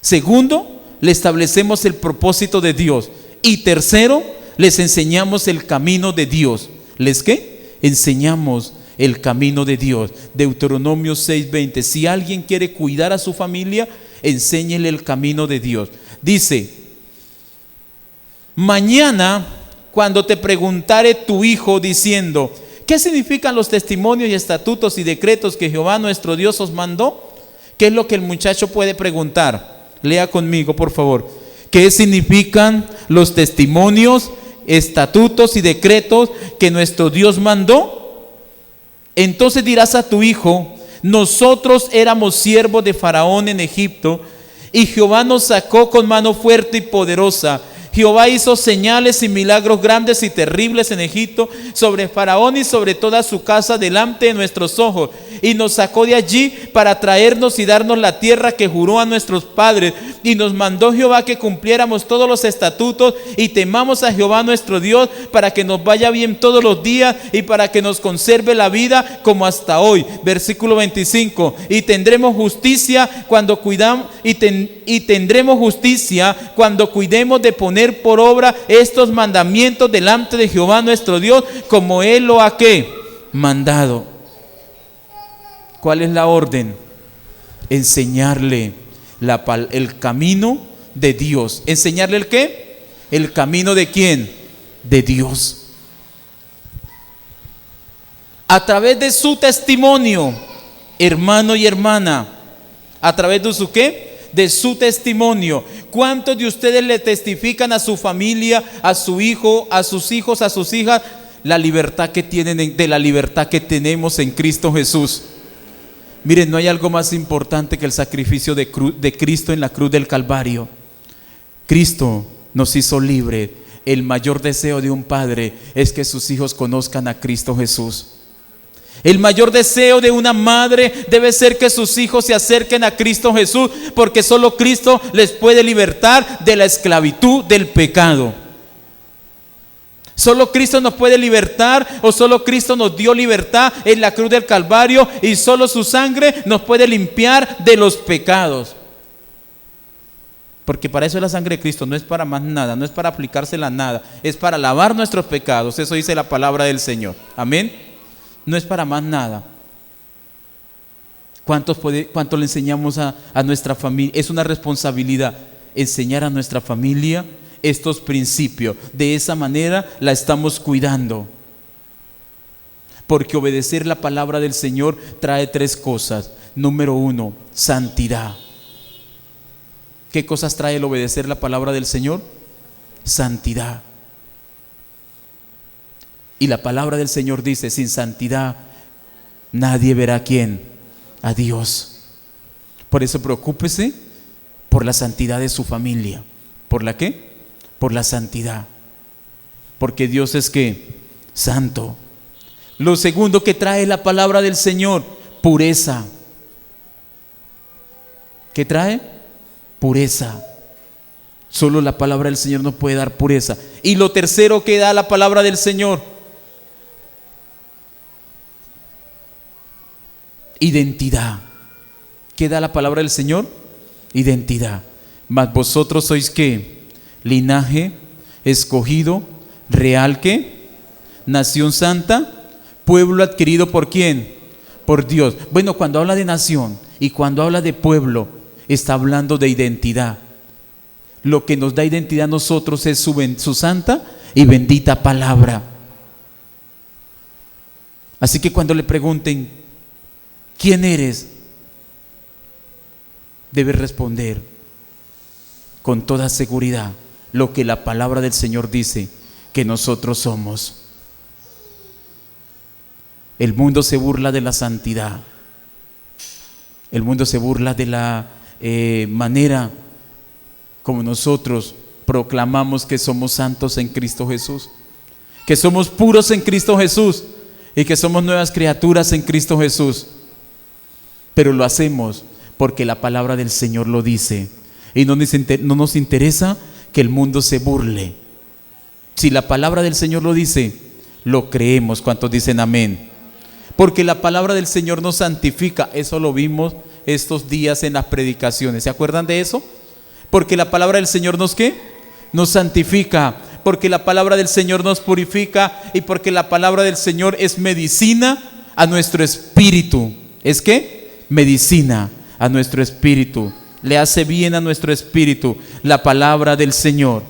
Segundo, le establecemos el propósito de Dios. Y tercero, les enseñamos el camino de Dios. ¿Les qué? Enseñamos el camino de Dios. Deuteronomio 6:20. Si alguien quiere cuidar a su familia, enséñele el camino de Dios. Dice: mañana, cuando te preguntare tu hijo diciendo: ¿qué significan los testimonios y estatutos y decretos que Jehová nuestro Dios os mandó? ¿Qué es lo que el muchacho puede preguntar? Lea conmigo, por favor. ¿Qué significan los testimonios, estatutos y decretos que nuestro Dios mandó? Entonces dirás a tu hijo: nosotros éramos siervos de Faraón en Egipto, y Jehová nos sacó con mano fuerte y poderosa. Jehová hizo señales y milagros grandes y terribles en Egipto, sobre Faraón y sobre toda su casa delante de nuestros ojos. Y nos sacó de allí para traernos y darnos la tierra que juró a nuestros padres. Y nos mandó Jehová que cumpliéramos todos los estatutos y temamos a Jehová nuestro Dios, para que nos vaya bien todos los días y para que nos conserve la vida como hasta hoy. Versículo 25. Y tendremos justicia cuando cuidamos y tendremos justicia cuando cuidemos de poner por obra estos mandamientos delante de Jehová nuestro Dios, como Él lo ha ¿qué? Mandado. ¿Cuál es la orden? Enseñarle el camino de Dios. ¿Enseñarle el qué? ¿El camino de quién? De Dios. A través de su testimonio, hermano y hermana. ¿A través de su qué? de su testimonio. ¿Cuántos de ustedes le testifican a su familia, a su hijo, a sus hijos, a sus hijas, la libertad que tienen, de la libertad que tenemos en Cristo Jesús? Miren, no hay algo más importante que el sacrificio de Cristo en la cruz del Calvario. Cristo nos hizo libre. El mayor deseo de un padre es que sus hijos conozcan a Cristo Jesús. El mayor deseo de una madre debe ser que sus hijos se acerquen a Cristo Jesús, porque solo Cristo les puede libertar de la esclavitud del pecado. Solo Cristo nos puede libertar, o solo Cristo nos dio libertad en la cruz del Calvario, y solo su sangre nos puede limpiar de los pecados. Porque para eso es la sangre de Cristo, no es para más nada, no es para aplicársela a nada, es para lavar nuestros pecados. Eso dice la palabra del Señor. Amén. No es para más nada. ¿Cuánto le enseñamos a nuestra familia? Es una responsabilidad enseñar a nuestra familia estos principios. De esa manera la estamos cuidando. Porque obedecer la palabra del Señor trae 3 cosas. Número 1, santidad. ¿Qué cosas trae el obedecer la palabra del Señor? Santidad. Y la palabra del Señor dice: sin santidad nadie verá a quién, a Dios. Por eso preocúpese por la santidad de su familia. ¿Por la qué? Por la santidad. Porque Dios es ¿qué? Santo. Lo segundo que trae la palabra del Señor: pureza. ¿Qué trae? Pureza. Solo la palabra del Señor nos puede dar pureza. Y lo tercero que da la palabra del Señor: identidad. ¿Qué da la palabra del Señor? Identidad. Mas vosotros sois ¿qué? Linaje escogido, real ¿qué? Nación santa, pueblo adquirido ¿por quién? Por Dios. Bueno, cuando habla de nación y cuando habla de pueblo, está hablando de identidad. Lo que nos da identidad a nosotros es su santa y bendita palabra. Así que cuando le pregunten ¿quién eres?, debe responder con toda seguridad lo que la palabra del Señor dice que nosotros somos. El mundo se burla de la santidad. El mundo se burla de la manera como nosotros proclamamos que somos santos en Cristo Jesús, que somos puros en Cristo Jesús y que somos nuevas criaturas en Cristo Jesús. Pero lo hacemos porque la palabra del Señor lo dice, y no nos interesa que el mundo se burle. Si la palabra del Señor lo dice, lo creemos. ¿Cuántos dicen amén? Porque la palabra del Señor nos santifica. Eso lo vimos estos días en las predicaciones. ¿Se acuerdan de eso? Porque la palabra del Señor nos ¿qué? Nos santifica. Porque la palabra del Señor nos purifica, y porque la palabra del Señor es medicina a nuestro espíritu. ¿Es qué? Medicina a nuestro espíritu. Le hace bien a nuestro espíritu la palabra del Señor.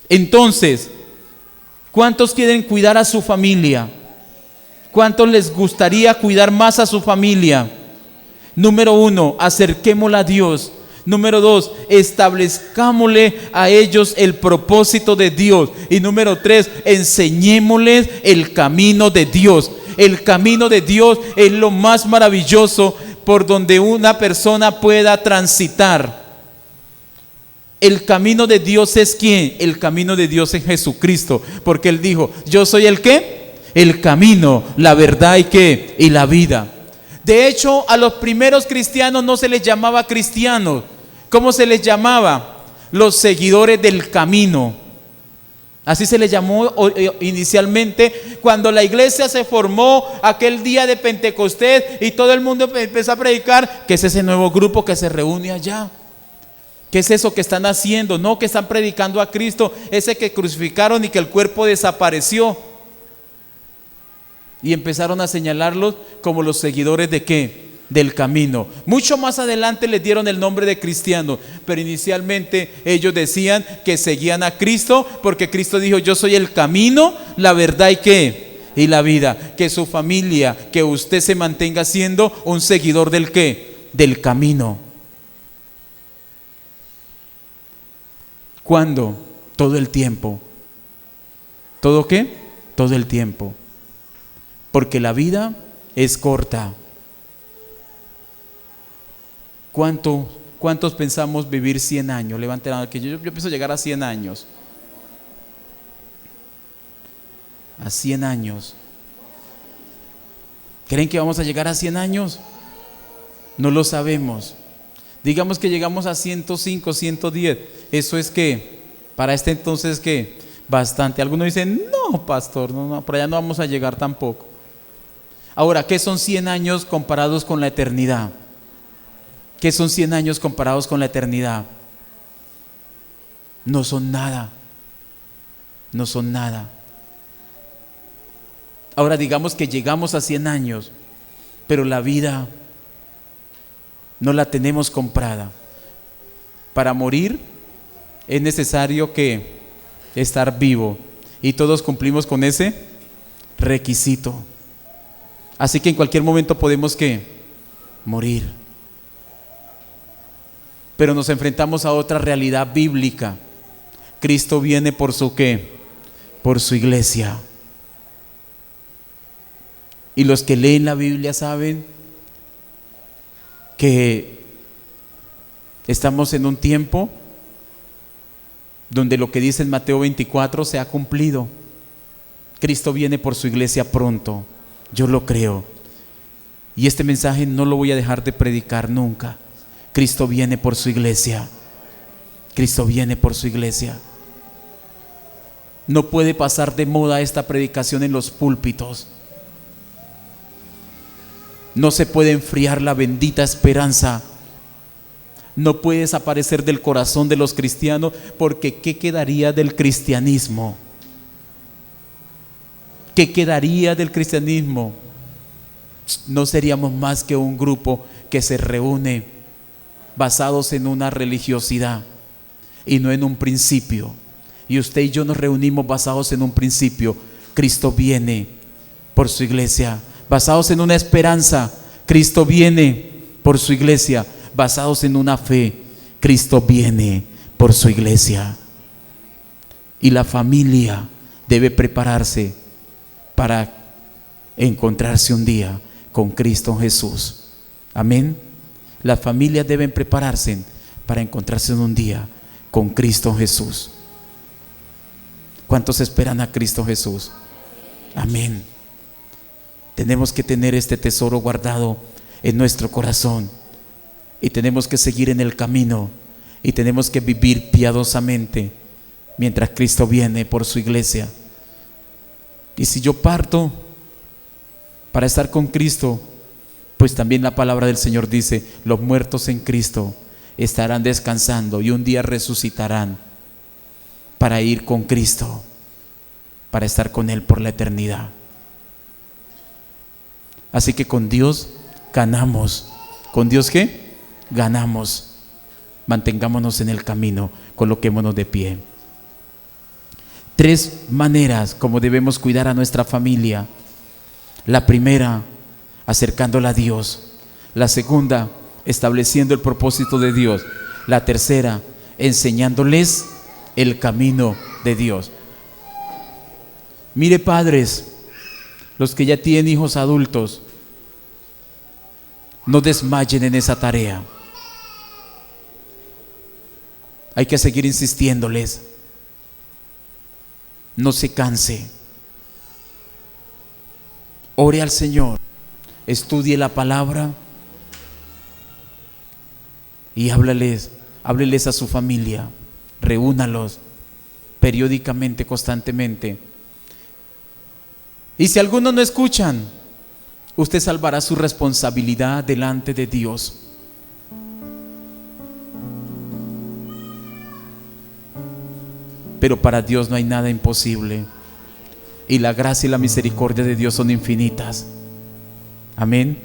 Entonces, ¿cuántos quieren cuidar a su familia? ¿Cuántos les gustaría cuidar más a su familia? Número 1, acerquémosla a Dios. Número 2, establezcámosle a ellos el propósito de Dios. Y número 3, enseñémosles el camino de Dios. El camino de Dios es lo más maravilloso por donde una persona pueda transitar. El camino de Dios es ¿quién? El camino de Dios es Jesucristo, porque Él dijo: yo soy el ¿qué? El camino, la verdad y ¿qué? Y la vida. De hecho, a los primeros cristianos no se les llamaba cristianos. ¿Cómo se les llamaba? Los seguidores del camino. Así se les llamó inicialmente cuando la iglesia se formó aquel día de Pentecostés y todo el mundo empezó a predicar. ¿Qué es ese nuevo grupo que se reúne allá? ¿Qué es eso que están haciendo? No, que están predicando a Cristo, ese que crucificaron y que el cuerpo desapareció. Y empezaron a señalarlos como los seguidores ¿de qué? Del camino. Mucho más adelante les dieron el nombre de cristianos, pero inicialmente ellos decían que seguían a Cristo, porque Cristo dijo: yo soy el camino, la verdad y ¿qué? Y la vida. Que su familia, que usted se mantenga siendo un seguidor del ¿qué? Del camino. ¿Cuándo? Todo el tiempo. ¿Todo qué? Todo el tiempo. Porque la vida es corta. ¿Cuántos pensamos vivir 100 años? Levanten la mano, que yo pienso llegar a 100 años. A 100 años. ¿Creen que vamos a llegar a 100 años? No lo sabemos. Digamos que llegamos a 105, 110. Eso es que, para este entonces, que bastante. Algunos dicen, no, pastor, no, por allá no vamos a llegar tampoco. Ahora, ¿qué son 100 años comparados con la eternidad? ¿Qué son 100 años comparados con la eternidad? No son nada. No son nada. Ahora digamos que llegamos a 100 años, pero la vida no la tenemos comprada. Para morir es necesario que estar vivo, y todos cumplimos con ese requisito. Así que en cualquier momento podemos ¿qué? Morir. Pero nos enfrentamos a otra realidad bíblica. Cristo viene por su ¿qué? Por su iglesia. Y los que leen la Biblia saben que estamos en un tiempo donde lo que dice en Mateo 24 se ha cumplido. Cristo viene por su iglesia pronto. Yo lo creo. Y este mensaje no lo voy a dejar de predicar nunca. Cristo viene por su iglesia. Cristo viene por su iglesia. No puede pasar de moda esta predicación en los púlpitos. No se puede enfriar la bendita esperanza. No puede desaparecer del corazón de los cristianos, porque ¿qué quedaría del cristianismo? ¿Qué quedaría del cristianismo? No seríamos más que un grupo que se reúne basados en una religiosidad y no en un principio. Y usted y yo nos reunimos basados en un principio. Cristo viene por su iglesia. Basados en una esperanza. Cristo viene por su iglesia. Basados en una fe. Cristo viene por su iglesia. Y la familia debe prepararse para encontrarse un día con Cristo Jesús. Amén. Las familias deben prepararse para encontrarse en un día con Cristo Jesús. ¿Cuántos esperan a Cristo Jesús? Amén. Tenemos que tener este tesoro guardado en nuestro corazón, y tenemos que seguir en el camino, y tenemos que vivir piadosamente mientras Cristo viene por su iglesia. Y si yo parto para estar con Cristo, pues también la palabra del Señor dice: los muertos en Cristo estarán descansando y un día resucitarán para ir con Cristo, para estar con Él por la eternidad. Así que con Dios ganamos. ¿Con Dios qué? Ganamos. Mantengámonos en el camino, coloquémonos de pie. 3 maneras como debemos cuidar a nuestra familia. La primera, acercándola a Dios. La segunda, estableciendo el propósito de Dios. La tercera, enseñándoles el camino de Dios. Mire, padres, los que ya tienen hijos adultos, no desmayen en esa tarea. Hay que seguir insistiéndoles. No se canse. Ore al Señor, estudie la palabra y hábleles a su familia. Reúnalos periódicamente, constantemente. Y si algunos no escuchan, usted salvará su responsabilidad delante de Dios. Pero para Dios no hay nada imposible. Y la gracia y la misericordia de Dios son infinitas. Amén.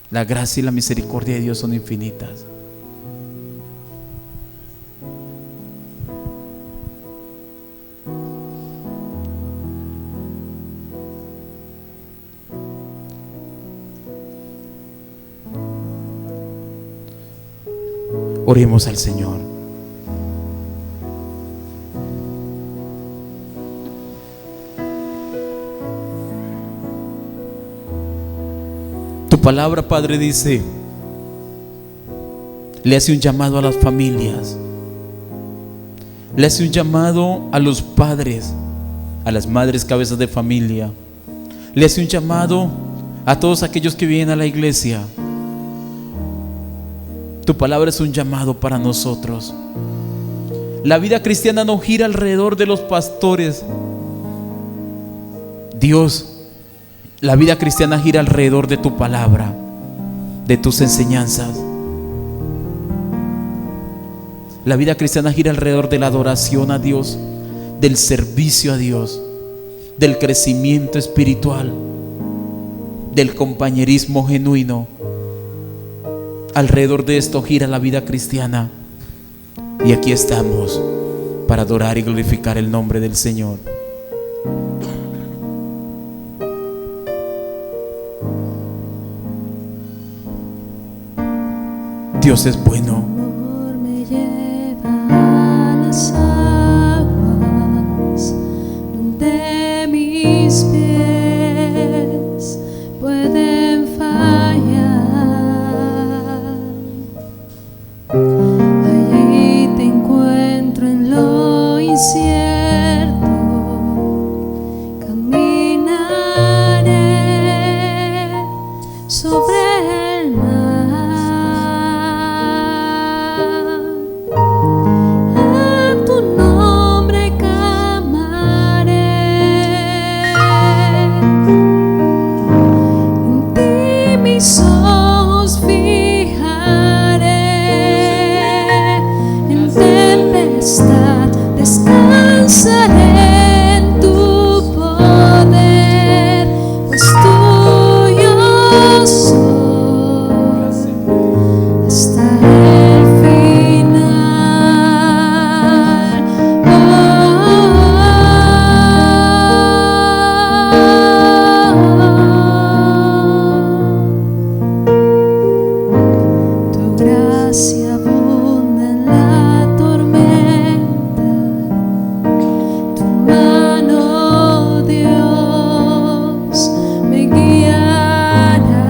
La gracia y la misericordia de Dios son infinitas. Oremos al Señor. palabra, Padre, dice, le hace un llamado a las familias, le hace un llamado a los padres, a las madres cabezas de familia, le hace un llamado a todos aquellos que vienen a la iglesia. Tu palabra es un llamado para nosotros. La vida cristiana no gira alrededor de los pastores. Dios, la vida cristiana gira alrededor de tu palabra, de tus enseñanzas. La vida cristiana gira alrededor de la adoración a Dios, del servicio a Dios, del crecimiento espiritual, del compañerismo genuino. Alrededor de esto gira la vida cristiana. Y aquí estamos para adorar y glorificar el nombre del Señor. Dios es bueno. Me lleva a las aguas donde mis pies pueden fallar. Allí te encuentro en lo incierto. Caminaré sobre el mar. Mis ojos fijaré en tempestad, descansaré en tu poder, pues tuyo soy hasta el final. Tu gracia abunda en la tormenta, tu mano, Dios, me guiará.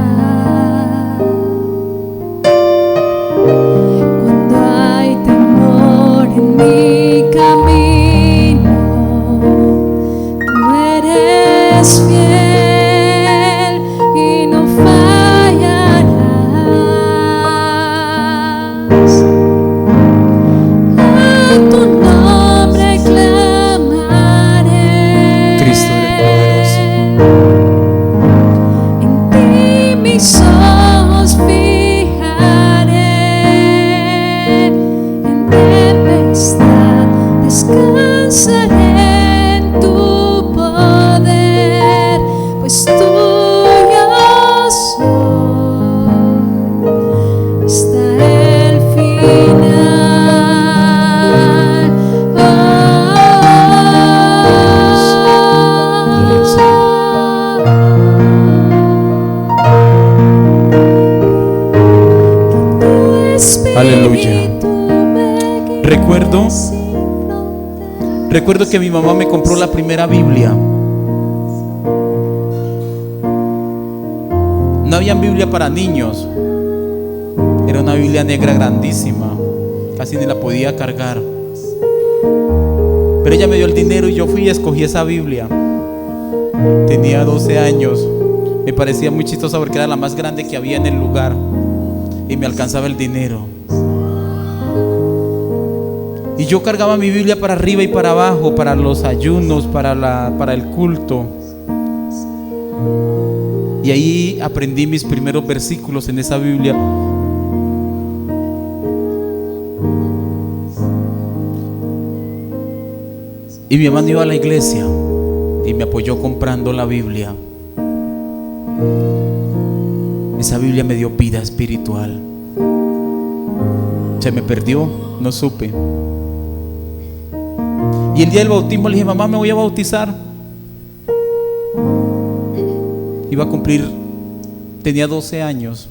Cuando hay temor en mi camino, tú eres fiel y no fallarás. A tu nombre clamaré. Cristo eres En ti mis ojos fijaré, en tempestad descansaré en tu poder, pues tuyo soy hasta el final. Aleluya. Recuerdo que mi mamá me compró la primera Biblia. No había Biblia para niños. Era una Biblia negra grandísima, casi ni la podía cargar. Pero ella me dio el dinero y yo fui y escogí esa Biblia. Tenía 12 años. Me parecía muy chistosa porque era la más grande que había en el lugar y me alcanzaba el dinero. Y yo cargaba mi Biblia para arriba y para abajo, para los ayunos, para el culto. Y ahí aprendí mis primeros versículos en esa Biblia. Y mi hermano iba a la iglesia y me apoyó comprando la Biblia. Esa Biblia me dio vida espiritual. Se me perdió, no supe. Y el día del bautismo le dije: mamá, me voy a bautizar. Iba a cumplir, tenía 12 años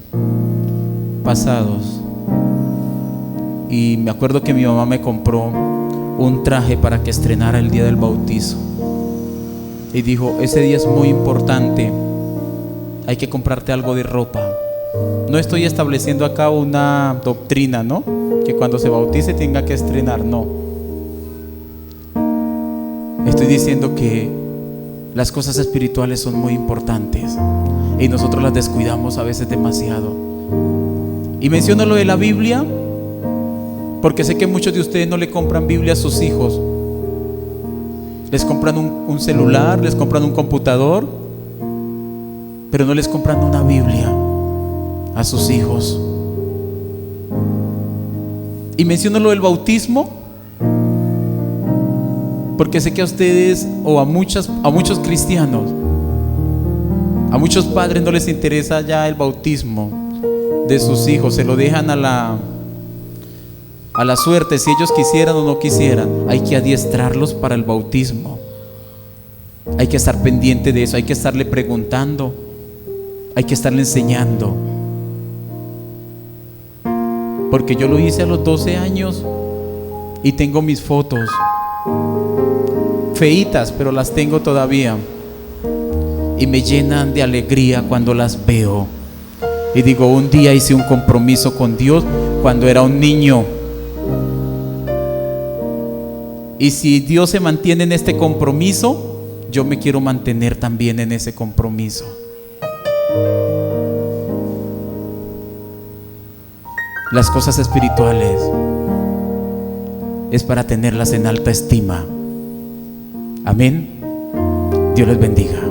pasados. Y me acuerdo que mi mamá me compró un traje para que estrenara el día del bautizo. Y dijo: ese día es muy importante. hay que comprarte algo de ropa. No estoy estableciendo acá una doctrina, ¿no? Que cuando se bautice tenga que estrenar, no. Estoy diciendo que las cosas espirituales son muy importantes y nosotros las descuidamos a veces demasiado. Y menciono lo de la Biblia porque sé que muchos de ustedes no le compran Biblia a sus hijos. Les compran un celular, les compran un computador, pero no les compran una Biblia a sus hijos. Y menciono lo del bautismo porque sé que a ustedes o a muchos cristianos, a muchos padres no les interesa ya el bautismo de sus hijos, se lo dejan a la suerte, si ellos quisieran o no quisieran. Hay que adiestrarlos para el bautismo. Hay que estar pendiente de eso, hay que estarle preguntando, hay que estarle enseñando. Porque yo lo hice a los 12 años y tengo mis fotos feitas, pero las tengo todavía y me llenan de alegría cuando las veo y digo, un día hice un compromiso con Dios cuando era un niño, y si Dios se mantiene en este compromiso, yo me quiero mantener también en ese compromiso. Las cosas espirituales es para tenerlas en alta estima. Amén. Dios les bendiga.